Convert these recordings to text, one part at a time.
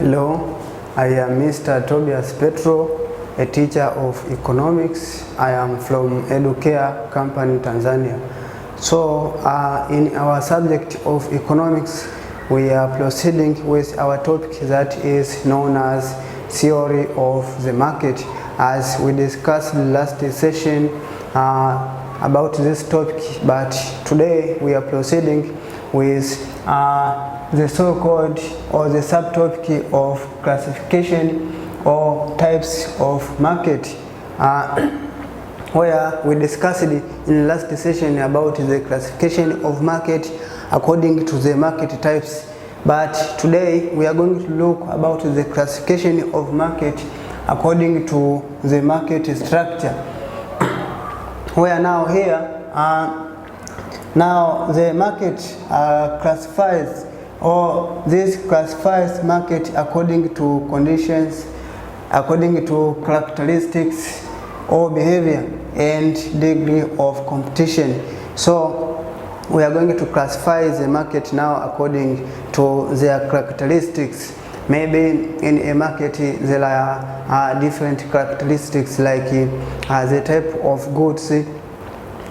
Hello, I am Mr. Tobias Petro, a teacher of economics. I am from Edukea Tanzania. So in our subject of economics, we are proceeding with our topic that is known as theory of the market. As we discussed last session about this topic, but today we are proceeding with the so-called or the subtopic of classification or types of market, where we discussed in the last session about the classification of market according to the market types. But today we are going to look about the classification of market according to the market structure, where now here now the market classifies, or this classifies market according to conditions, according to characteristics or behavior and degree of competition. So we are going to classify the market now according to their characteristics. Maybe in a market there are different characteristics, like the type of goods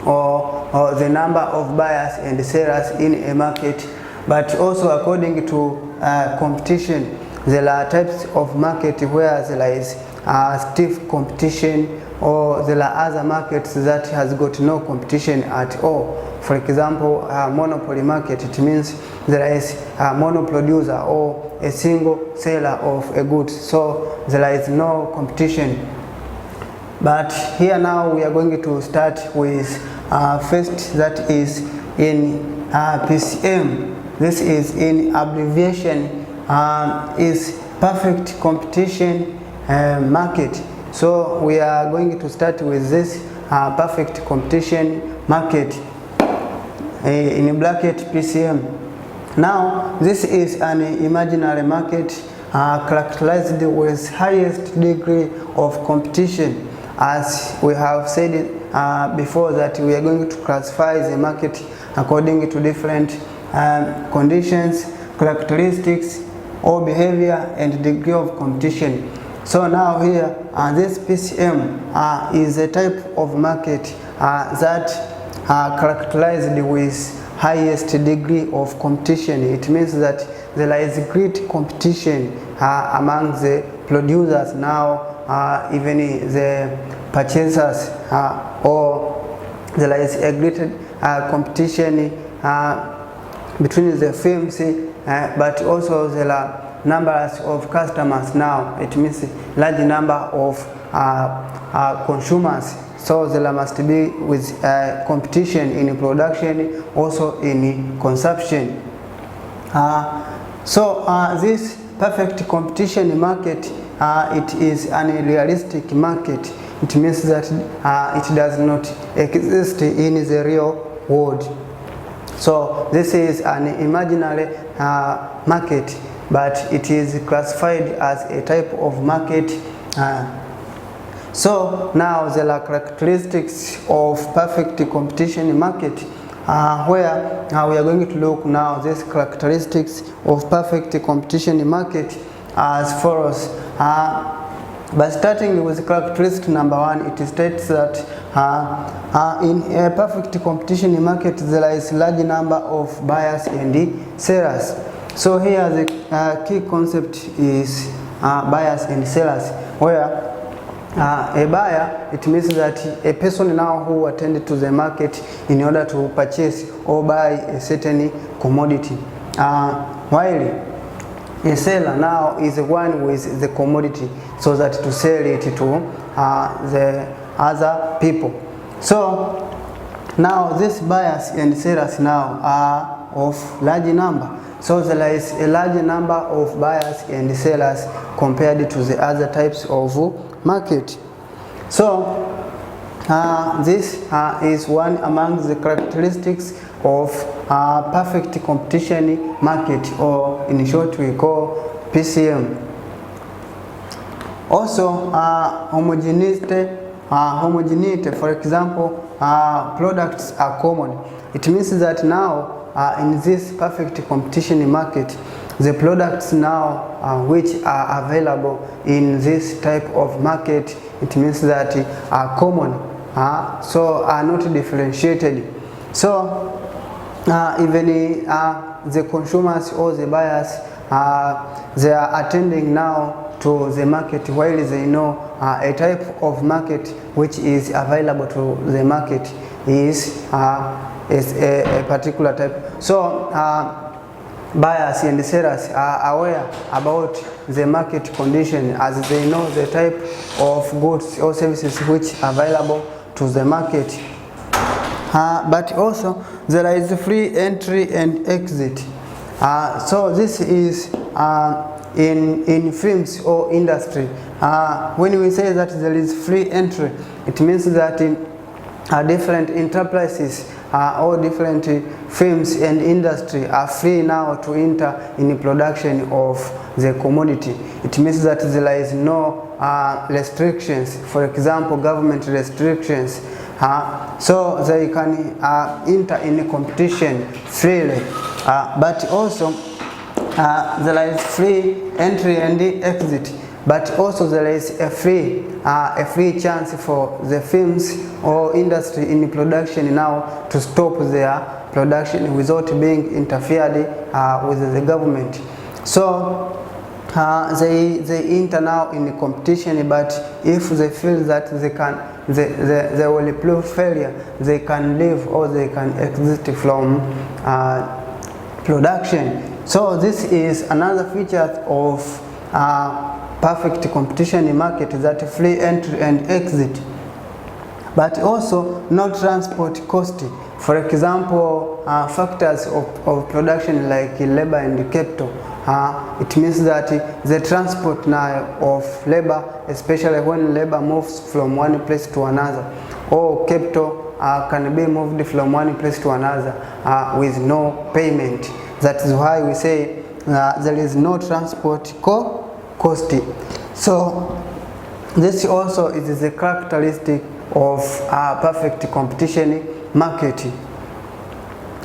or the number of buyers and sellers in a market. But also according to competition, there are types of market where there is stiff competition, or there are other markets that has got no competition at all. For example, a monopoly market, it means there is a monoproducer or a single seller of a good, so there is no competition. But here now we are going to start with first, that is in PCM. This is in abbreviation is perfect competition market. So we are going to start with this perfect competition market, in bracket PCM. Now this is an imaginary market characterized with highest degree of competition. As we have said before, that we are going to classify the market according to different conditions, characteristics or behavior and degree of competition. So now here this PCM is a type of market that characterized with highest degree of competition. It means that there is great competition among the producers now, even the purchasers, or there is a great competition between the firms, but also there are numbers of customers now. It means large number of consumers. So there must be with competition in production, also in consumption. So this perfect competition market, it is an realistic market. It means that it does not exist in the real world. So this is an imaginary market, but it is classified as a type of market. So now there are characteristics of perfect competition market, where we are going to look now these characteristics of perfect competition market as follows. By starting with characteristic number one, it states that in a perfect competition market there is large number of buyers and sellers. So here the key concept is buyers and sellers, where a buyer, it means that a person now who attended to the market in order to purchase or buy a certain commodity, while a seller now is the one with the commodity, so that to sell it to the other people. So now these buyers and sellers now are of large number. So there is a large number of buyers and sellers compared to the other types of market. So this is one among the characteristics of perfect competition market, or in short we call PCM. Also homogeneity, for example, products are common. It means that now in this perfect competition market, the products now which are available in this type of market, it means that are common, so are not differentiated. So even the consumers or the buyers, they are attending now to the market, while they know a type of market which is available to the market is a particular type. So buyers and sellers are aware about the market condition, as they know the type of goods or services which are available to the market. But also there is free entry and exit. So this is in films or industry. When we say that there is free entry, it means that different enterprises or different films and industry are free now to enter in the production of the commodity. It means that there is no restrictions, for example government restrictions, so they can enter in a competition freely. But also there is free entry and exit, but also there is a free chance for the films or industry in production now to stop their production without being interfered with the government. So they enter now in the competition, but if they feel that they will prove failure, they can leave or they can exit from production. So this is another feature of perfect competition market, that free entry and exit. But also no transport cost. For example, factors of production like labor and capital. It means that the transport now of labor, especially when labor moves from one place to another, or capital can be moved from one place to another with no payment. That is why we say there is no transport cost. So this also is the characteristic of perfect competition market.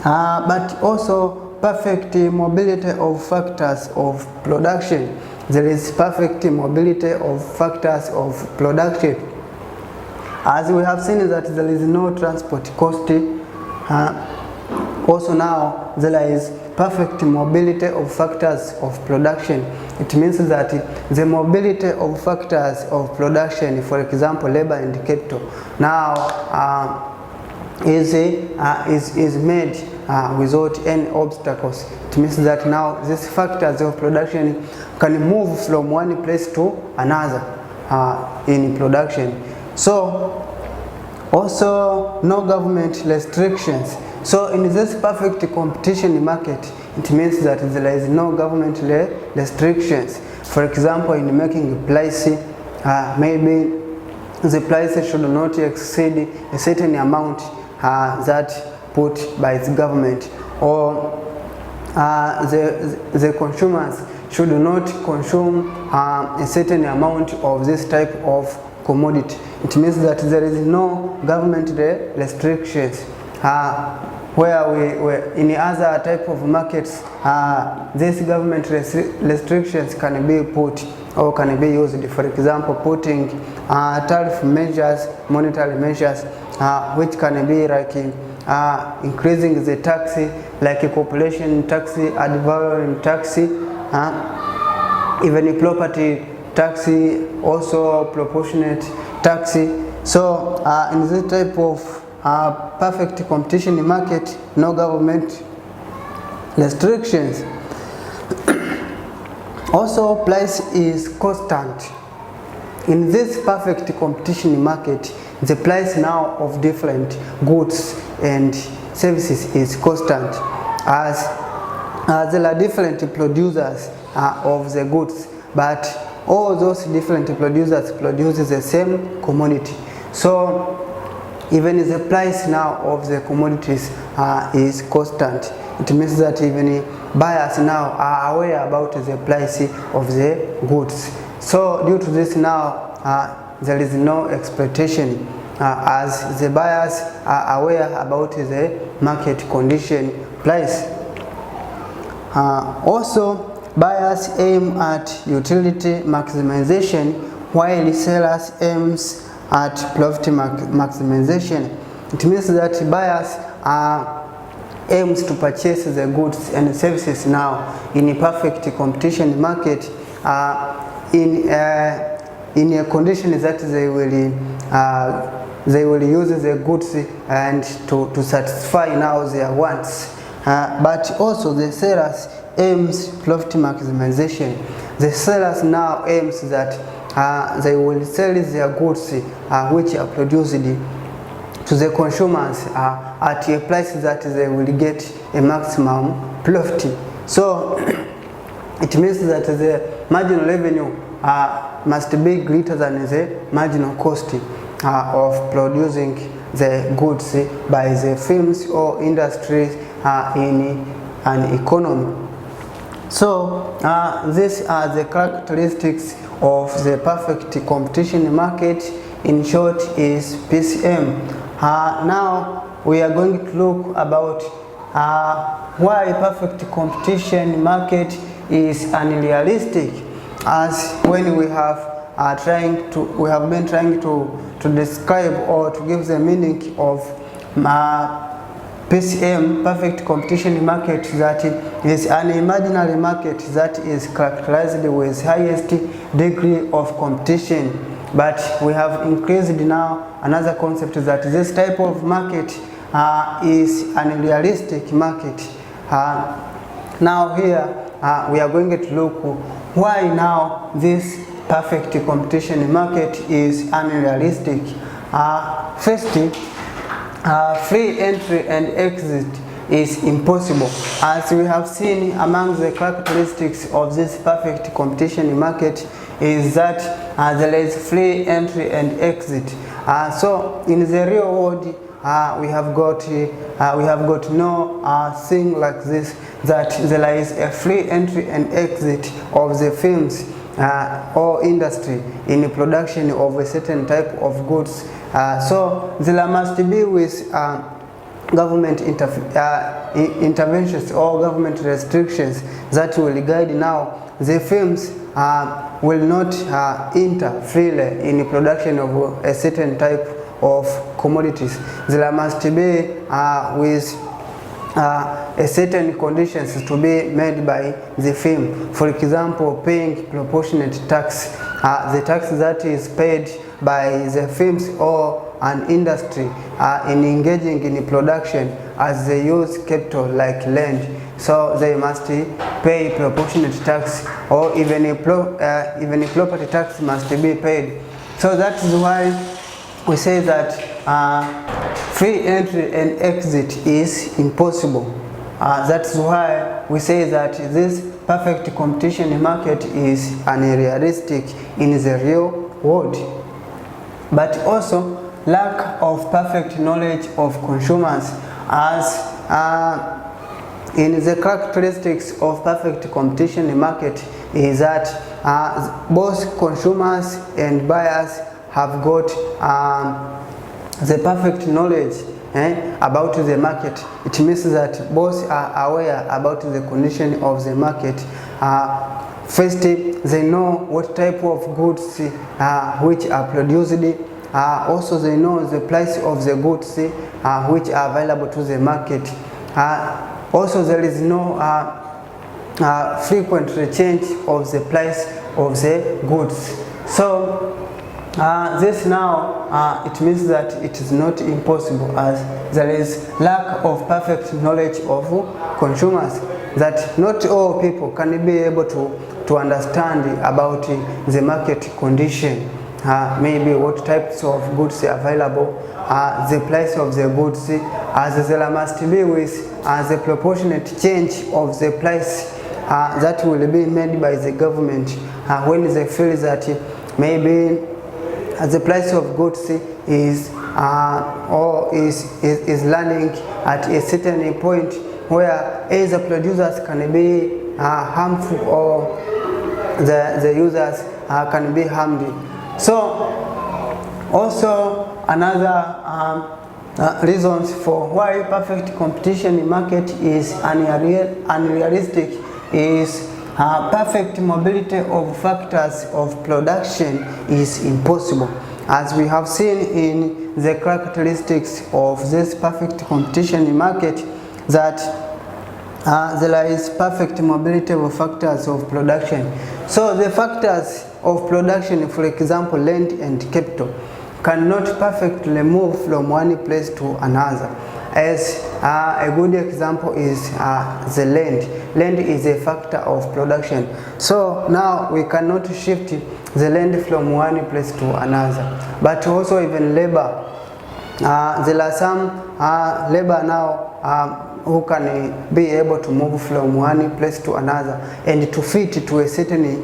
But also perfect mobility of factors of production. There is perfect mobility of factors of production. As we have seen that there is no transport cost, also now there is perfect mobility of factors of production. It means that the mobility of factors of production, for example labor and capital, now is made without any obstacles. It means that now these factors of production can move from one place to another in production. So also no government restrictions. So in this perfect competition market, it means that there is no government restrictions. For example, in making a price, maybe the price should not exceed a certain amount that put by the government, or the consumers should not consume a certain amount of this type of commodity. It means that there is no government restrictions. Where we in other type of markets, these government restrictions can be put or can be used. For example, putting tariff measures, monetary measures, which can be like increasing the tax, like a corporation tax, ad valorem tax, even a property tax, also proportionate tax. So in this type of perfect competition market, no government restrictions. Also price is constant. In this perfect competition market, the price now of different goods and services is constant, as there are different producers of the goods, but all those different producers produce the same commodity. So even the price now of the commodities is constant. It means that even buyers now are aware about the price of the goods. So due to this now, there is no expectation. as the buyers are aware about the market condition price. Also, buyers aim at utility maximization while sellers aims at profit maximization. It means that buyers aims to purchase the goods and services now in a perfect competition market, in a condition that they will use the goods and to satisfy now their wants. But also the sellers aims profit maximization. The sellers now aims that they will sell their goods which are produced to the consumers at a price that they will get a maximum profit. So it means that the marginal revenue must be greater than the marginal cost of producing the goods by the firms or industries in an economy. So these are the characteristics of the perfect competition market. In short, is PCM. Now we are going to look about why perfect competition market is unrealistic, as when we have been trying to describe or to give the meaning of PCM, perfect competition market, that is an imaginary market that is characterized with highest degree of competition. But we have increased now another concept that this type of market is an unrealistic market. Now here we are going to look why now this perfect competition market is unrealistic. Firstly, free entry and exit is impossible. As we have seen, among the characteristics of this perfect competition market is that there is free entry and exit. So in the real world, we have got no thing like this, that there is a free entry and exit of the firms or industry in the production of a certain type of goods. So there must be with government interventions or government restrictions that will guide now the firms will not enter freely in the production of a certain type of commodities. There must be with a certain conditions to be made by the firm. For example, paying proportionate tax, the tax that is paid by the firms or an industry in engaging in production, as they use capital like land. So they must pay proportionate tax, or even a property tax must be paid. So that is why we say that free entry and exit is impossible. That's why we say that this perfect competition market is unrealistic in the real world. But also lack of perfect knowledge of consumers, as in the characteristics of perfect competition market is that both consumers and buyers have got the perfect knowledge about the market. It means that both are aware about the condition of the market. First, they know what type of goods which are produced. Also, they know the price of the goods which are available to the market. Also, there is no frequent change of the price of the goods. So this now it means that it is not impossible, as there is lack of perfect knowledge of consumers, that not all people can be able to understand about the market condition. Maybe what types of goods are available, the price of the goods, as there must be with the proportionate change of the price that will be made by the government when they feel that maybe the price of goods is landing at a certain point where either producers can be harmful or the users can be harmed. So also another reasons for why perfect competition in market is unrealistic is perfect mobility of factors of production is impossible. As we have seen in the characteristics of this perfect competition in market, that there is perfect mobility of factors of production. So the factors of production, for example, land and capital, cannot perfectly move from one place to another. As a good example is the land. Land is a factor of production. So now we cannot shift the land from one place to another. But also even labor. There are some labor now who can be able to move from one place to another and to fit to a certain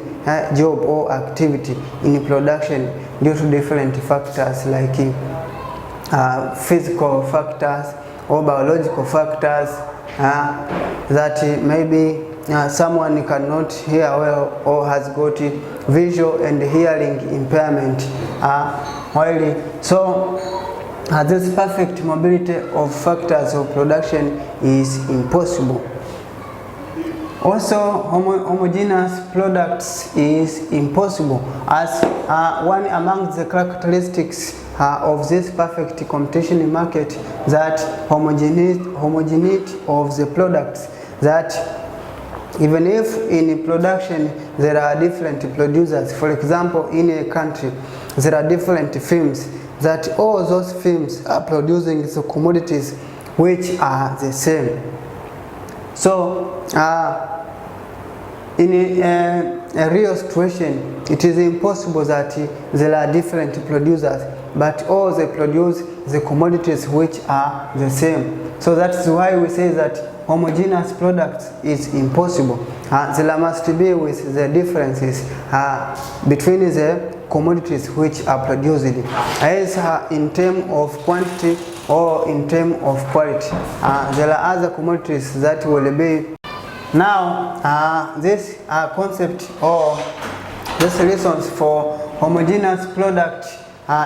job or activity in production due to different factors like physical factors or biological factors, that maybe someone cannot hear well or has got visual and hearing impairment. So this perfect mobility of factors of production is impossible. Also, homogeneous products is impossible, as one among the characteristics of this perfect competition market, that homogeneity of the products, that even if in production there are different producers, for example in a country there are different firms, that all those firms are producing the commodities which are the same. So in a real situation, it is impossible that there are different producers, but all they produce the commodities which are the same. So that's why we say that homogeneous products is impossible. There must be with the differences between the commodities which are produced, either in terms of quantity or in terms of quality. There are other commodities that will be. Now, this concept or this reasons for homogeneous product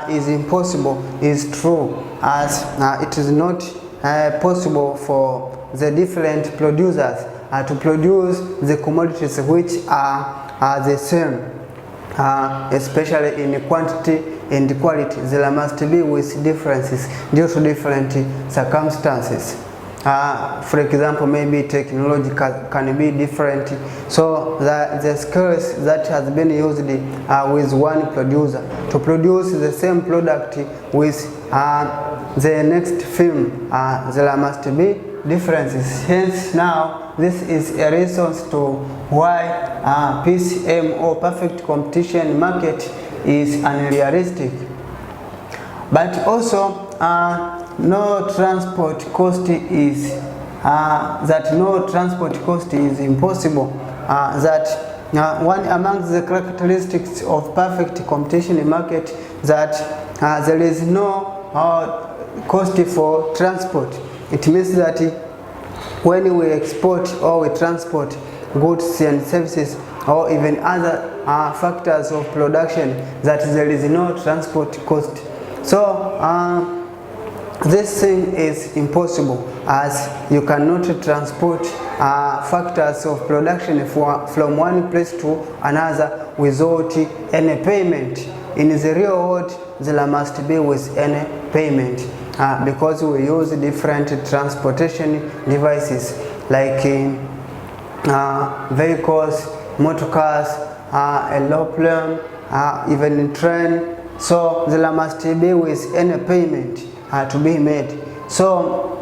is impossible is true, as it is not possible for the different producers to produce the commodities which are the same, especially in quantity and quality. There must be with differences due to different circumstances. For example, maybe technology can be different, so the skills that has been used with one producer to produce the same product with the next firm, there must be differences. Hence now this is a reason to why PCM or perfect competition market is unrealistic. But also no transport cost is impossible. That one among the characteristics of perfect competition market, that there is no cost for transport. It means that when we export or we transport goods and services or even other factors of production, that there is no transport cost. So this thing is impossible, as you cannot transport factors of production from one place to another without any payment. In the real world, there must be with any payment, because we use different transportation devices like vehicles, motor cars, aeroplane, even train. So there must be with any payment to be made. So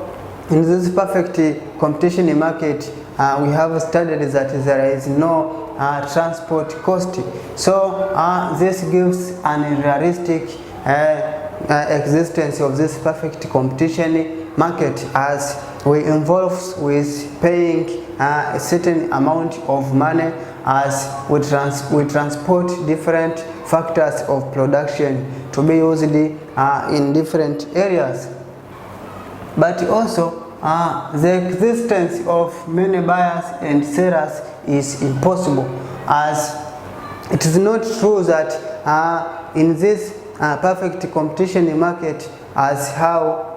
in this perfect competition market, we have studied that there is no transport cost. So this gives an unrealistic existence of this perfect competition market, as we involve with paying a certain amount of money as we transport different factors of production to be used in different areas. But also the existence of many buyers and sellers is impossible, as it is not true that in this perfect competition market as how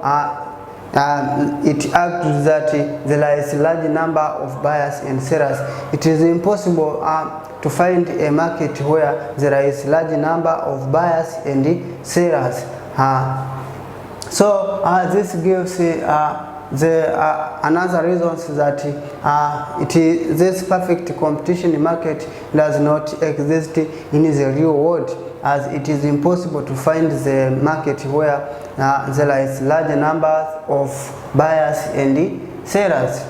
it argues that there is a large number of buyers and sellers. It is impossible to find a market where there is a large number of buyers and sellers. So this gives another reasons that this perfect competition market does not exist in the real world, as it is impossible to find the market where there is large numbers of buyers and sellers.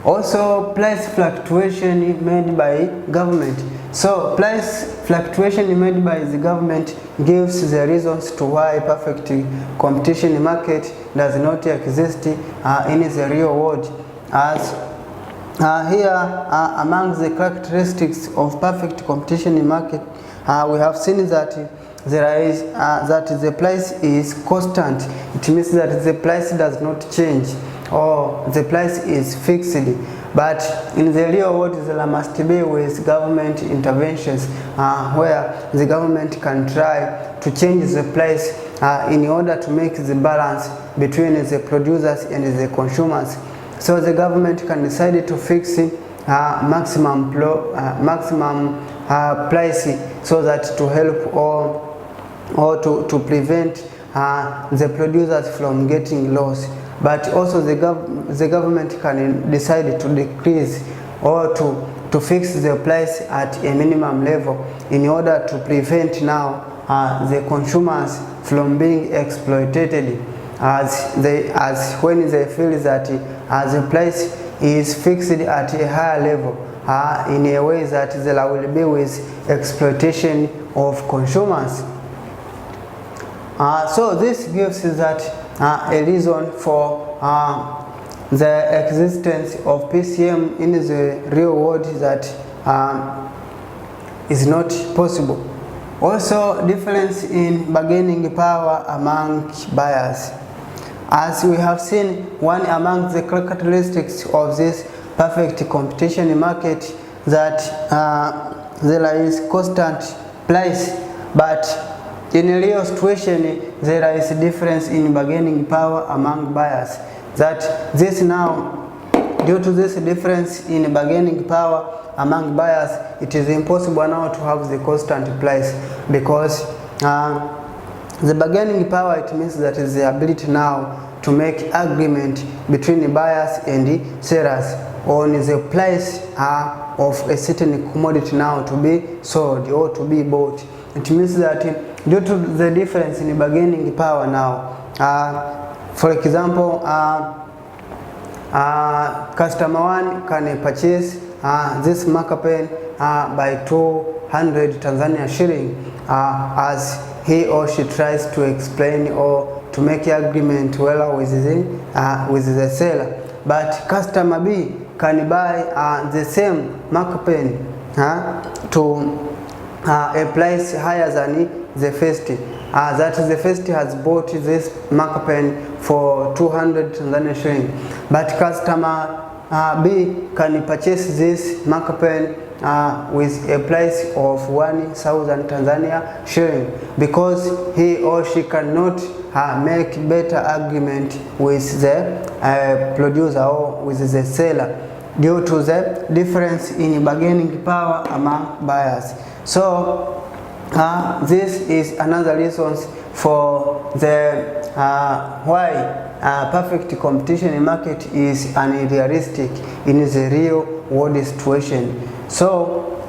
Also, price fluctuation made by government. So price fluctuation made by the government gives the reasons to why perfect competition market does not exist in the real world. As here among the characteristics of perfect competition market, we have seen that there is that the price is constant. It means that the price does not change, or the price is fixed. But in the real world, there must be with government interventions where the government can try to change the price in order to make the balance between the producers and the consumers. So the government can decide to fix maximum price, so that to help or to prevent the producers from getting lost. But also the government can decide to decrease or to fix the price at a minimum level in order to prevent now the consumers from being exploited, as when they feel that the price is fixed at a higher level in a way that there will be with exploitation of consumers. So this gives that a reason for the existence of PCM in the real world that is not possible. Also, difference in bargaining power among buyers. As we have seen, one among the characteristics of this perfect competition market that there is constant price, but in a real situation there is a difference in bargaining power among buyers. That this now, due to this difference in bargaining power among buyers, it is impossible now to have the constant price, because the bargaining power, it means that is the ability now to make agreement between the buyers and the sellers on the price of a certain commodity now to be sold or to be bought. It means that due to the difference in bargaining power now, for example, customer one can purchase this marker pen by 200 Tanzania shilling, as he or she tries to explain or to make an agreement well with the seller. But customer B can buy the same marker pen to a price higher than the first. That the first has bought this marker pen for 200 Tanzania shilling, but customer B can purchase this marker pen with a price of 1,000 Tanzania shilling, because he or she cannot make better agreement with the producer or with the seller due to the difference in bargaining power among buyers. So this is another reason for the why perfect competition market is unrealistic in the real world situation. So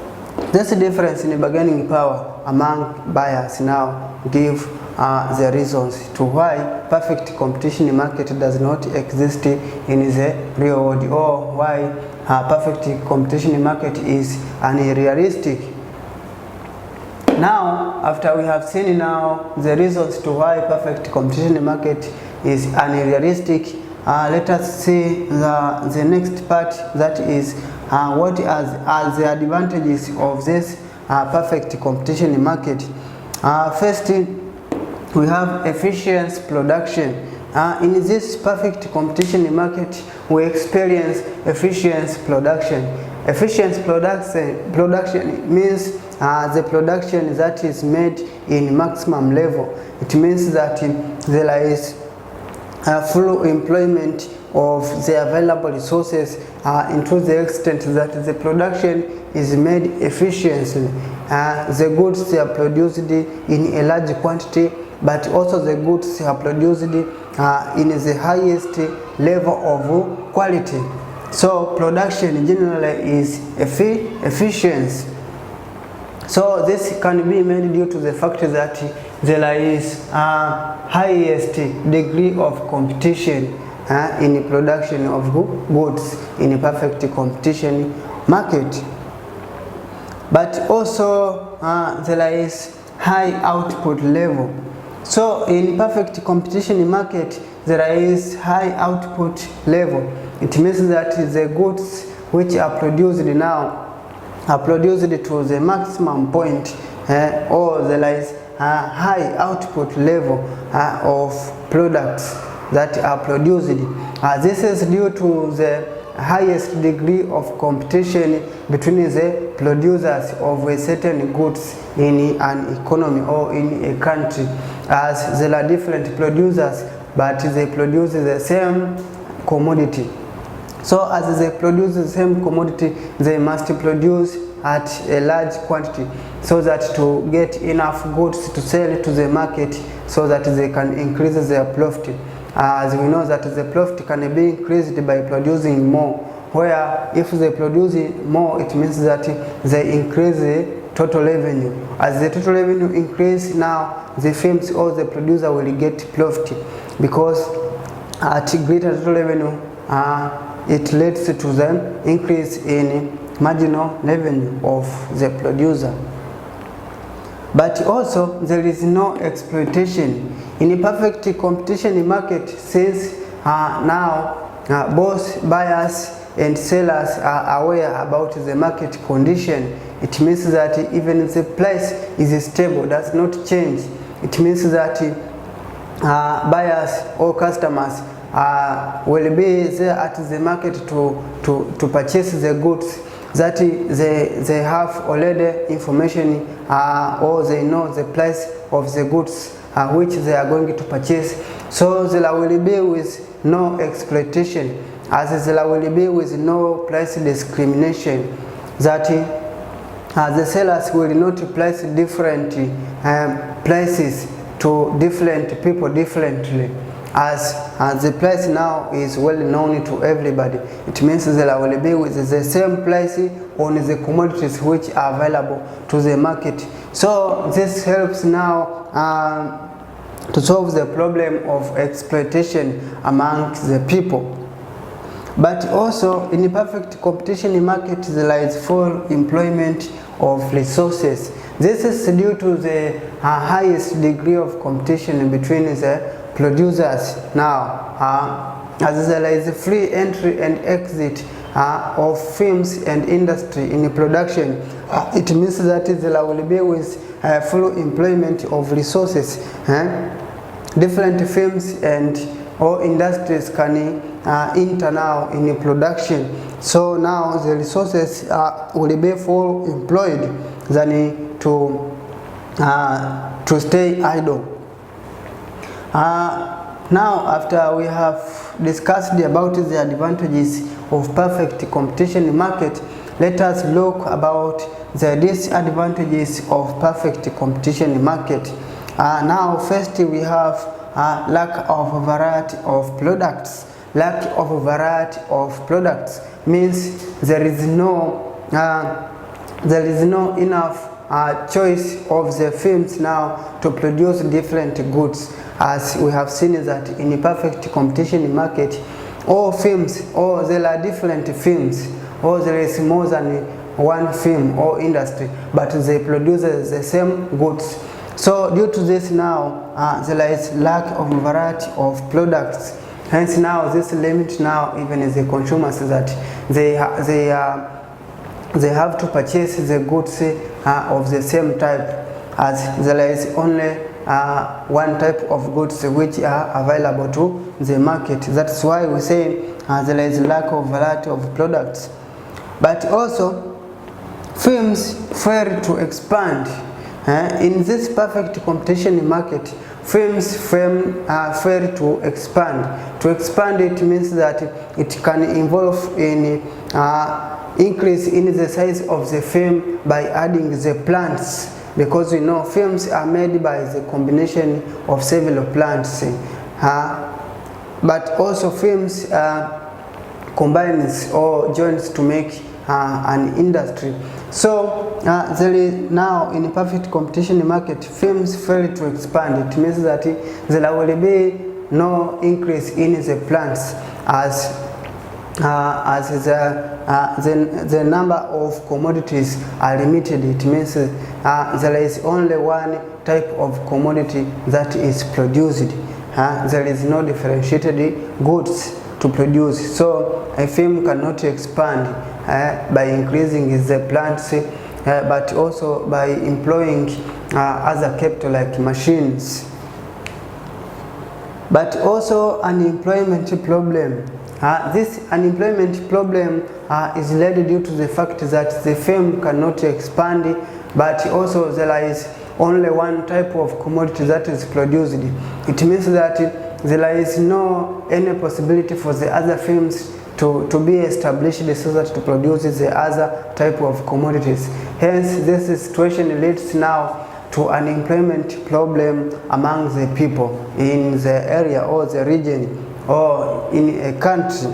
this difference in bargaining power among buyers now give the reasons to why perfect competition market does not exist in the real world, or why perfect competition market is unrealistic. Now, after we have seen now the reasons to why perfect competition market is unrealistic, let us see the next part, that is what are the advantages of this perfect competition market. First, we have efficient production. In this perfect competition market, we experience efficient production. Efficient production means the production that is made in maximum level. It means that there is full employment of the available resources into the extent that the production is made efficiently. The goods are produced in a large quantity, but also the goods are produced in the highest level of quality. So production generally is efficiency. So this can be made due to the fact that there is highest degree of competition in the production of goods in a perfect competition market. But also there is high output level. So in perfect competition market there is high output level. It means that the goods which are produced now are produced to the maximum point, or there is a high output level of products that are produced. This is due to the highest degree of competition between the producers of a certain goods in an economy or in a country, as there are different producers but they produce the same commodity. So as they produce the same commodity, they must produce at a large quantity so that to get enough goods to sell to the market so that they can increase their profit. As we know that the profit can be increased by producing more, where if they produce more, it means that they increase the total revenue. As the total revenue increase, now the firms or the producer will get profit, because at greater total revenue it leads to the increase in marginal revenue of the producer. But also there is no exploitation in a perfect competition market, since now both buyers and sellers are aware about the market condition. It means that even the price is stable, does not change. It means that buyers or customers will be there at the market to purchase the goods that they have already information or they know the price of the goods which they are going to purchase. So there will be with no exploitation, as there will be with no price discrimination, that the sellers will not price different prices to different people differently, as the price now is well known to everybody. It means there will be with the same price on the commodities which are available to the market. So this helps now to solve the problem of exploitation among the people. But also in a perfect competition market there is full employment of resources. This is due to the highest degree of competition between the producers now, as there is free entry and exit of firms and industry in production. It means that there will be with full employment of resources. Different firms and or industries can enter now in production. So now the resources will be full employed than to stay idle. Now, after we have discussed about the advantages of perfect competition market, let us look about the disadvantages of perfect competition market. Now, first we have lack of variety of products. Lack of variety of products means there is no enough choice of the firms now to produce different goods, as we have seen that in a perfect competition market, all firms, or there are different firms, or there is more than one firm or industry, but they produce the same goods. So due to this now there is lack of variety of products. Hence now this limit now even the consumers that they have to purchase the goods of the same type, as there is only one type of goods which are available to the market. That's why we say there is lack of variety of products. But also films fail to expand. In this perfect competition market, films fail to expand. To expand, it means that it can involve in increase in the size of the film by adding the plants, because we know films are made by the combination of several plants. But also films combines or joins to make an industry. So there is now, in perfect competition market, films fail to expand. It means that there will be no increase in the plants as the number of commodities are limited. It means there is only one type of commodity that is produced. There is no differentiated goods to produce. So a film cannot expand by increasing the plants, but also by employing other capital like machines. But also unemployment problem. This unemployment problem is led due to the fact that the film cannot expand, but also there is only one type of commodity that is produced. It means that there is no any possibility for the other films to be established so that to produce the other type of commodities. Hence, this situation leads now to an unemployment problem among the people in the area or the region or in a country.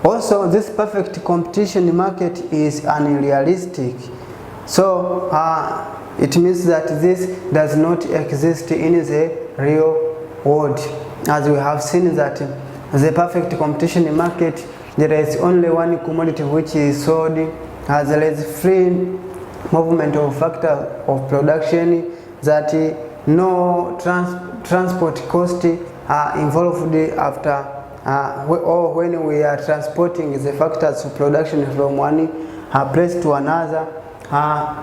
Also, this perfect competition market is unrealistic. So it means that this does not exist in the real world. As we have seen that the perfect competition market, there is only one commodity which is sold. There is free movement of factor of production, that no transport cost involved after or when we are transporting the factors of production from one place to another.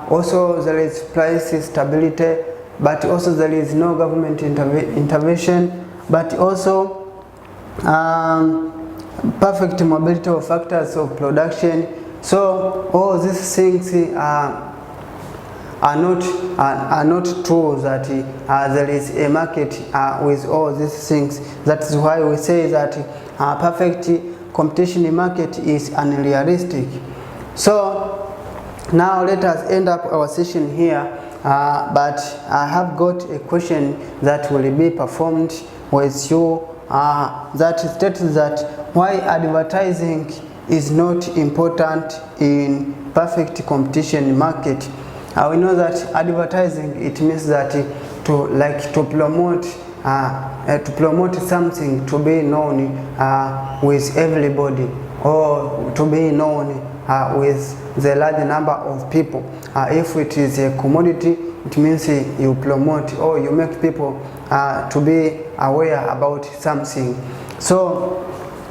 Also there is price stability, but also there is no government intervention, but also perfect mobility of factors of production. So all these things are not true, that there is a market with all these things. That's why we say that perfect competition market is unrealistic. So now let us end up our session here, but I have got a question that will be performed with you that states that why advertising is not important in perfect competition market. We know that advertising, it means that to promote something to be known with everybody, or to be known with the large number of people. If it is a commodity, it means you promote or you make people to be aware about something. So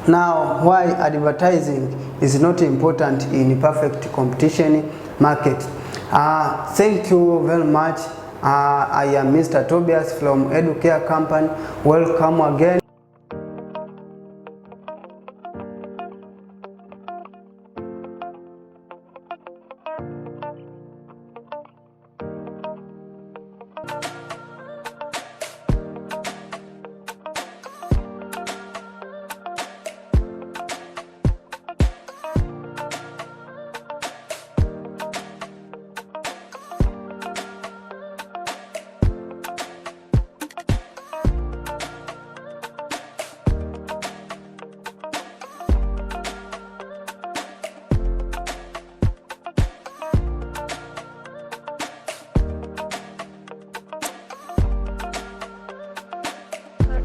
now, why advertising is not important in perfect competition market? Thank you very much. I am Mr. Tobias from Edukea Company. Welcome again.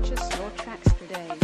Purchase your tracks today.